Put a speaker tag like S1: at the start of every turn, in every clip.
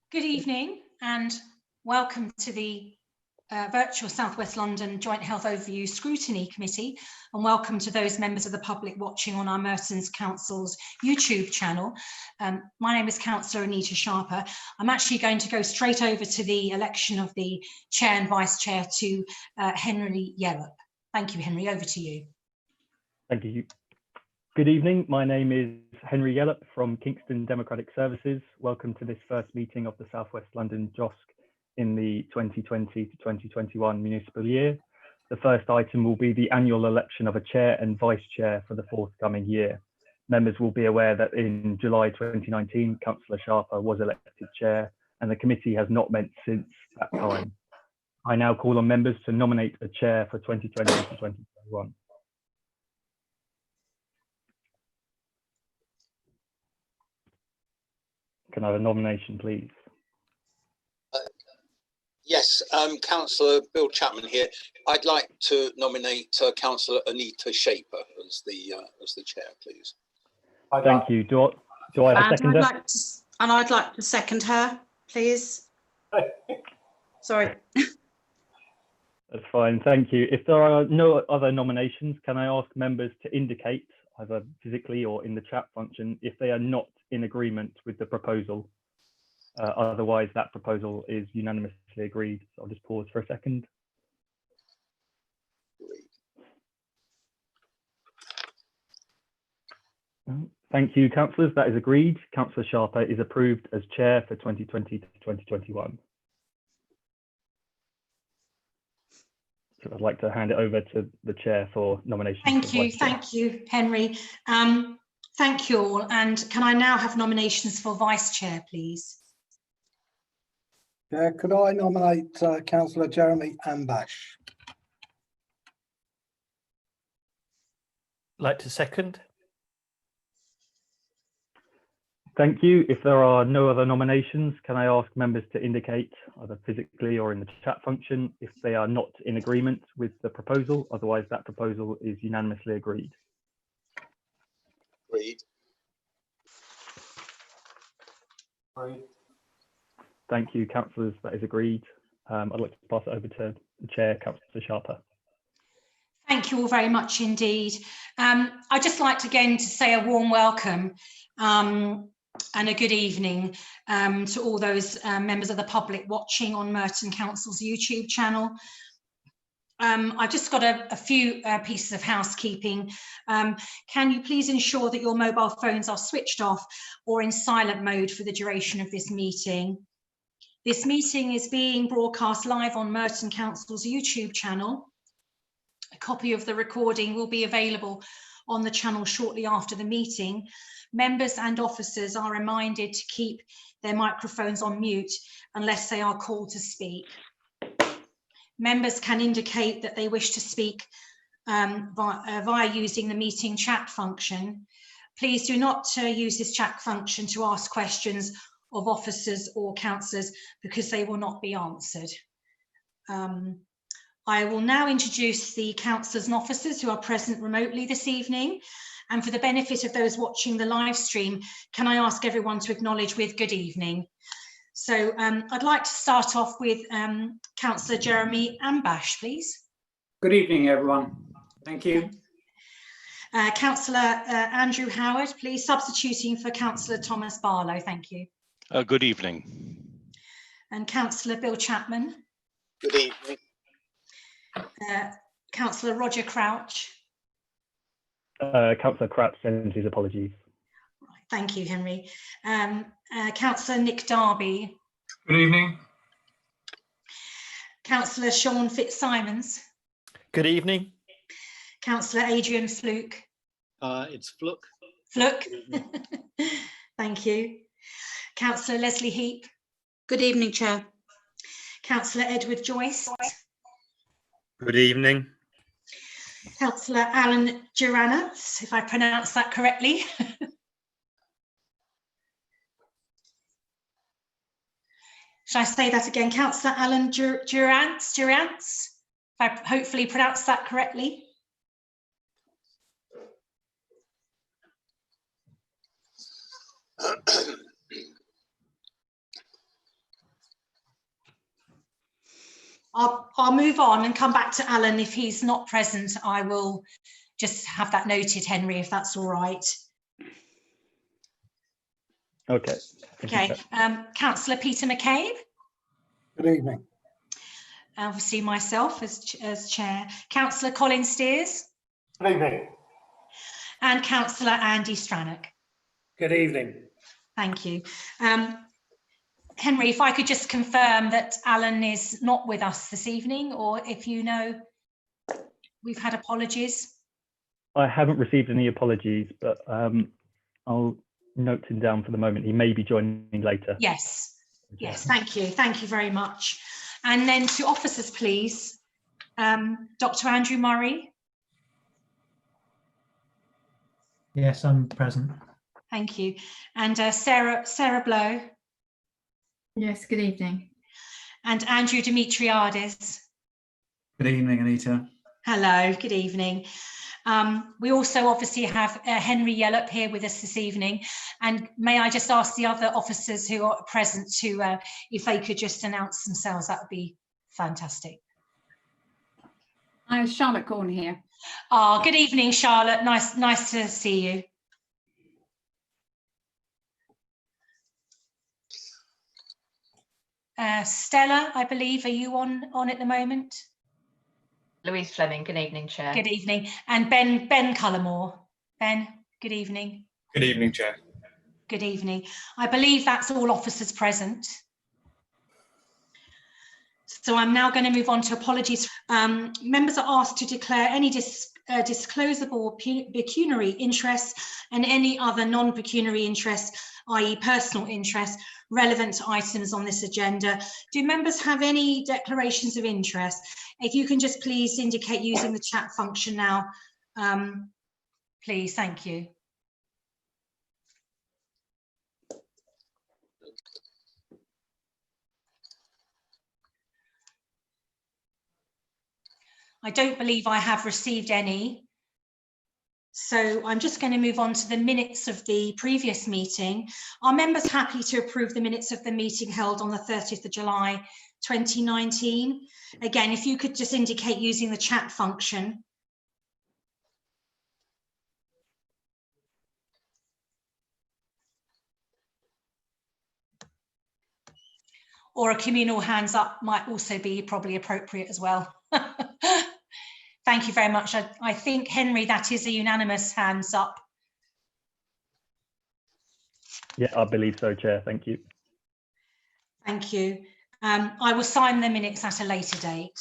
S1: Good evening and welcome to the virtual South West London Joint Health Overview Scrutiny Committee, and welcome to those members of the public watching on our Mertons Council's YouTube channel. My name is Councillor Anita Sharper. I'm actually going to go straight over to the election of the Chair and Vice Chair to Henry Yellop. Thank you, Henry, over to you.
S2: Thank you. Good evening, my name is Henry Yellop from Kingston Democratic Services. Welcome to this first meeting of the South West London JOSC in the 2020 to 2021 municipal year. The first item will be the annual election of a chair and vice chair for the forthcoming year. Members will be aware that in July 2019, Councillor Sharper was elected chair and the committee has not met since that time. I now call on members to nominate a chair for 2020 to 2021. Can I have a nomination, please?
S3: Yes, Councillor Bill Chapman here. I'd like to nominate Councillor Anita Sharper as the chair, please.
S2: Thank you. Do I have a seconder?
S4: I'd like to second her, please. Sorry.
S2: That's fine, thank you. If there are no other nominations, can I ask members to indicate, either physically or in the chat function, if they are not in agreement with the proposal? Otherwise, that proposal is unanimously agreed. So I'll just pause for a second. Thank you, councillors. That is agreed. Councillor Sharper is approved as chair for 2020 to 2021. So I'd like to hand it over to the chair for nominations.
S1: Thank you, Henry. Thank you all. And can I now have nominations for vice chair, please?
S5: Yeah, could I nominate Councillor Jeremy Ambash?
S6: Like to second.
S2: Thank you. If there are no other nominations, can I ask members to indicate, either physically or in the chat function, if they are not in agreement with the proposal? Otherwise, that proposal is unanimously agreed.
S3: Agreed.
S2: Thank you, councillors. That is agreed. I'd like to pass it over to the chair, Councillor Sharper.
S1: Thank you all very much indeed. I'd just like to again to say a warm welcome and a good evening to all those members of the public watching on Merton Council's YouTube channel. I've just got a few pieces of housekeeping. Can you please ensure that your mobile phones are switched off or in silent mode for the duration of this meeting? This meeting is being broadcast live on Merton Council's YouTube channel. A copy of the recording will be available on the channel shortly after the meeting. Members and officers are reminded to keep their microphones on mute unless they are called to speak. Members can indicate that they wish to speak via using the meeting chat function. Please do not use this chat function to ask questions of officers or councillors because they will not be answered. I will now introduce the councillors and officers who are present remotely this evening. And for the benefit of those watching the live stream, can I ask everyone to acknowledge with good evening? So I'd like to start off with Councillor Jeremy Ambash, please.
S7: Good evening, everyone. Thank you.
S1: Councillor Andrew Howard, please, substituting for Councillor Thomas Barlow. Thank you.
S8: Good evening.
S1: And Councillor Bill Chapman.
S3: Good evening.
S1: Councillor Roger Crouch.
S2: Councillor Crouch sends his apologies.
S1: Thank you, Henry. Councillor Nick Darby.
S9: Good evening.
S1: Councillor Sean Fitzsimons.
S6: Good evening.
S1: Councillor Adrian Fluke.
S10: It's Fluke.
S1: Fluke. Thank you. Councillor Leslie Heap.
S4: Good evening, Chair.
S1: Councillor Edward Joyce.
S9: Good evening.
S1: Councillor Alan Duranats, if I pronounce that correctly. Shall I say that again? Councillor Alan Durants, if I hopefully pronounce that correctly. I'll move on and come back to Alan. If he's not present, I will just have that noted, Henry, if that's all right.
S2: Okay.
S1: Okay. Councillor Peter McCabe.
S5: Good evening.
S1: Obviously myself as chair. Councillor Colin Steers.
S9: Good evening.
S1: And Councillor Andy Stranack.
S9: Good evening.
S1: Thank you. Henry, if I could just confirm that Alan is not with us this evening, or if you know we've had apologies.
S2: I haven't received any apologies, but I'll note him down for the moment. He may be joining later.
S1: Yes, yes, thank you. Thank you very much. And then to officers, please. Dr. Andrew Murray.
S11: Yes, I'm present.
S1: Thank you. And Sarah Blow.
S12: Yes, good evening.
S1: And Andrew Dimitriades.
S7: Good evening, Anita.
S1: Hello, good evening. We also obviously have Henry Yellop here with us this evening. And may I just ask the other officers who are present to, if they could just announce themselves, that would be fantastic.
S12: Hi, Charlotte Corn here.
S1: Good evening, Charlotte. Nice to see you. Stella, I believe, are you on at the moment?
S13: Louise Fleming, good evening, Chair.
S1: Good evening. And Ben Cullimore. Ben, good evening.
S9: Good evening, Chair.
S1: Good evening. I believe that's all officers present. So I'm now going to move on to apologies. Members are asked to declare any disclosable pecuniary interest and any other non-pecuniary interest, i.e. personal interest, relevant to items on this agenda. Do members have any declarations of interest? If you can just please indicate using the chat function now, please, thank you. I don't believe I have received any. So I'm just going to move on to the minutes of the previous meeting. Are members happy to approve the minutes of the meeting held on the 30th of July 2019? Again, if you could just indicate using the chat function. Or a communal hands up might also be probably appropriate as well. Thank you very much. I think, Henry, that is a unanimous hands up.
S2: Yeah, I believe so, Chair. Thank you.
S1: Thank you. I will sign the minutes at a later date.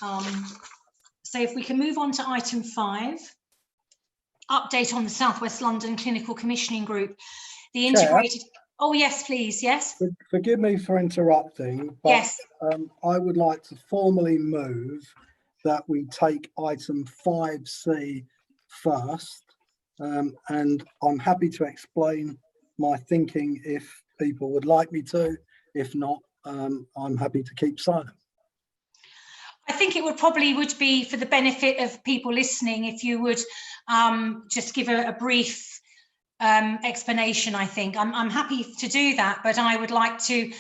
S1: So if we can move on to item 5, update on the South West London Clinical Commissioning Group. The integrated... Chair? Oh, yes, please. Yes.
S5: Forgive me for interrupting, but
S1: yes.
S5: I would like to formally move that we take item 5C first, and I'm happy to explain my thinking if people would like me to. If not, I'm happy to keep silent.
S1: I think it would be for the benefit of people listening if you would just give a brief explanation. I think I'm happy to do that, but I would like to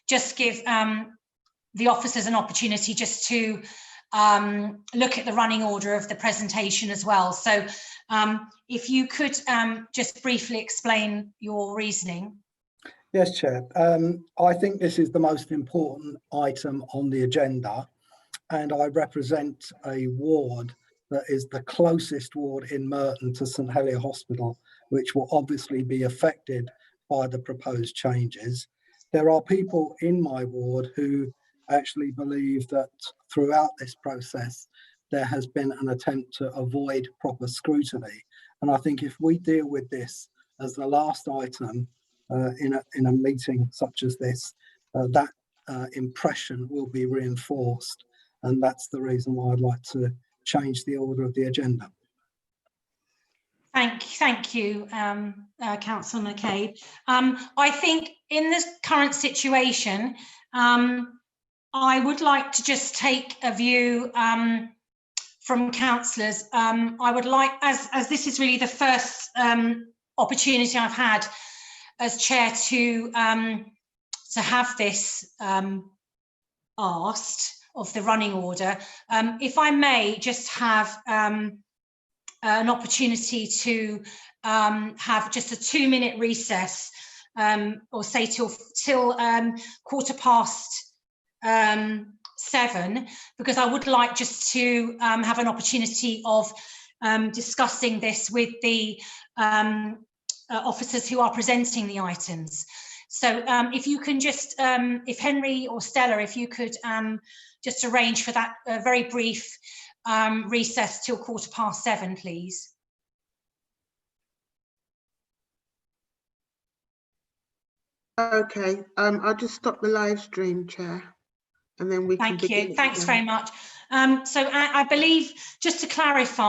S1: just give the officers an opportunity just to look at the running order of the presentation as well. So if you could just briefly explain your reasoning.
S5: Yes, Chair. I think this is the most important item on the agenda, and I represent a ward that is the closest ward in Merton to St Helier Hospital, which will obviously be affected by the proposed changes. There are people in my ward who actually believe that throughout this process there has been an attempt to avoid proper scrutiny, and I think if we deal with this as the last item in a meeting such as this, that impression will be reinforced, and that's the reason why I'd like to change the order of the agenda.
S1: Thank you, Councillor McCabe. I think in this current situation, I would like to just take a view from councillors. I would like, as this is really the first opportunity I've had as chair to have this asked of the running order. If I may just have an opportunity to have just a 2-minute recess, or say till 7:15, because I would like just to have an opportunity of discussing this with the officers who are presenting the items. So if you can just, if Henry or Stella, if you could just arrange for that very brief recess till 7:15, please.
S14: Okay, I'll just stop the live stream, Chair, and then we can begin.
S1: Thank you. Thanks very much. So I believe, just to clarify,